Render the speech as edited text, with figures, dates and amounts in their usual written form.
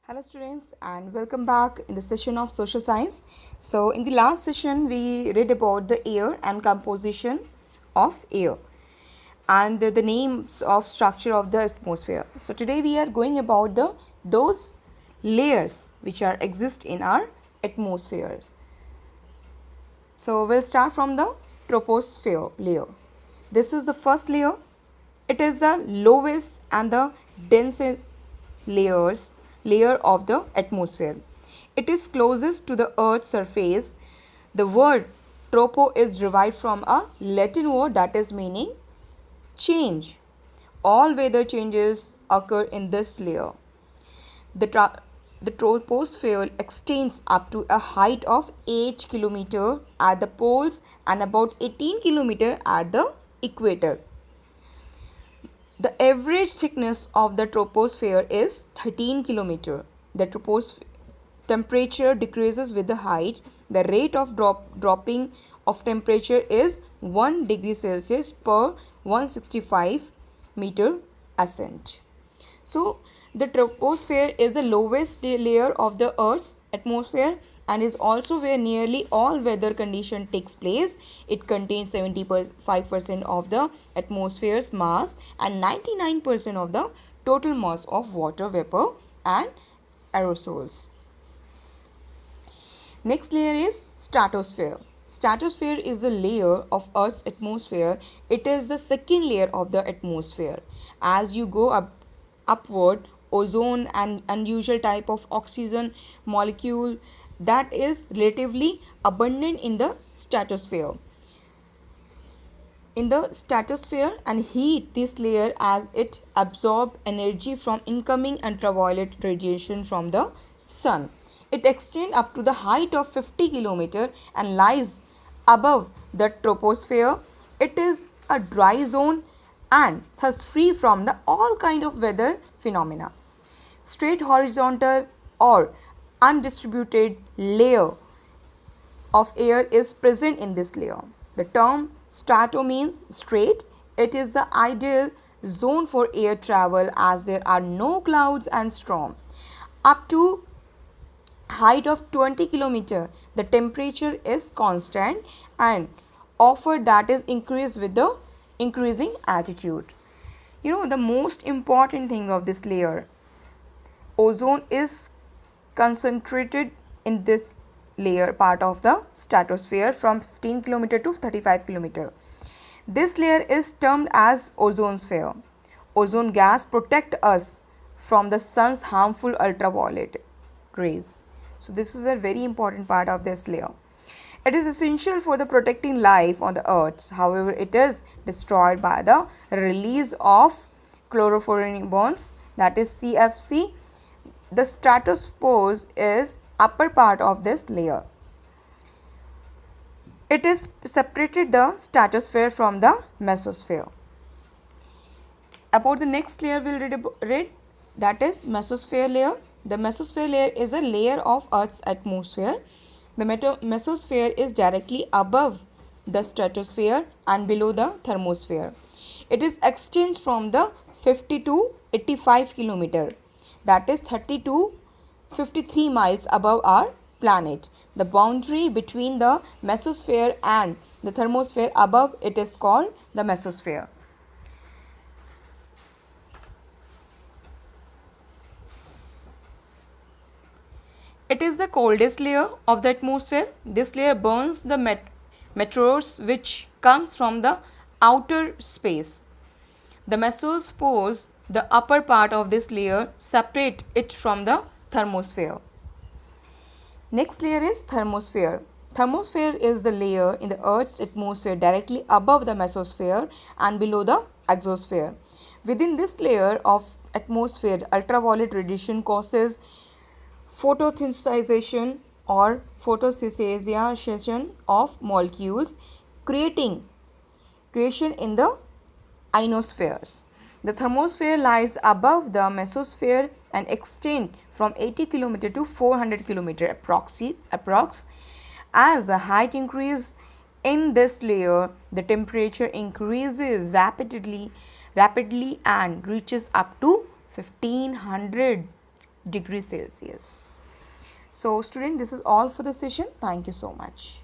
Hello students and welcome back in the session of social science. So in the last session we read about the air and composition of air and the names of structure of the atmosphere. So today we are going about the those layers which are exist in our atmosphere. So we'll start from the troposphere layer. This is the first layer. It is the lowest and the densest layer of the atmosphere. It is closest to the earth's surface. The word tropo is derived from a Latin word that is meaning change. All weather changes occur in this layer. The troposphere extends up to a height of 8 km at the poles and about 18 km at the equator. The average thickness of the troposphere is 13 km. The troposphere temperature decreases with the height. The rate of dropping of temperature is 1 degree Celsius per 165 meter ascent. So the troposphere is the lowest layer of the Earth's atmosphere and is also where nearly all weather condition takes place. It contains 75% of the atmosphere's mass and 99% of the total mass of water vapor and aerosols. Next layer is stratosphere. Stratosphere is a layer of Earth's atmosphere. It is the second layer of the atmosphere. As you go upward, ozone and unusual type of oxygen molecule that is relatively abundant in the stratosphere. In the stratosphere and heat this layer as it absorbs energy from incoming ultraviolet radiation from the sun. It extends up to the height of 50 km and lies above the troposphere. It is a dry zone and thus free from the all kind of weather phenomena. Straight horizontal or undistributed layer of air is present in this layer. The term strato means straight. It is the ideal zone for air travel as there are no clouds and storm. Up to height of 20 km, the temperature is constant and offer that is increased with the increasing altitude. The most important thing of this layer, ozone is concentrated in this layer part of the stratosphere from 15 km to 35 km. This layer is termed as ozonosphere. Ozone gas protect us from the sun's harmful ultraviolet rays. So this is a very important part of this layer. It is essential for the protecting life on the earth. However, it is destroyed by the release of chlorofluorocarbons, that is CFC. The stratosphere is upper part of this layer. It is separated the stratosphere from the mesosphere. About the next layer we'll read that is mesosphere layer. The mesosphere layer is a layer of Earth's atmosphere. The mesosphere is directly above the stratosphere and below the thermosphere. It is extends from the 50 to 85 km, that is 30 to 53 miles above our planet. The boundary between the mesosphere and the thermosphere above it is called the mesosphere. It is the coldest layer of the atmosphere. This layer burns the meteors which comes from the outer space. The mesospores, the upper part of this layer, separate it from the thermosphere. Next layer is thermosphere. Thermosphere is the layer in the Earth's atmosphere directly above the mesosphere and below the exosphere. Within this layer of atmosphere, ultraviolet radiation causes photosynthesization or photosynthesization of molecules, creation in the ionospheres. The thermosphere lies above the mesosphere and extends from 80 km to 400 km approx. As the height increases in this layer, the temperature increases rapidly and reaches up to 1500 degrees Celsius. So student, this is all for the session. Thank you so much.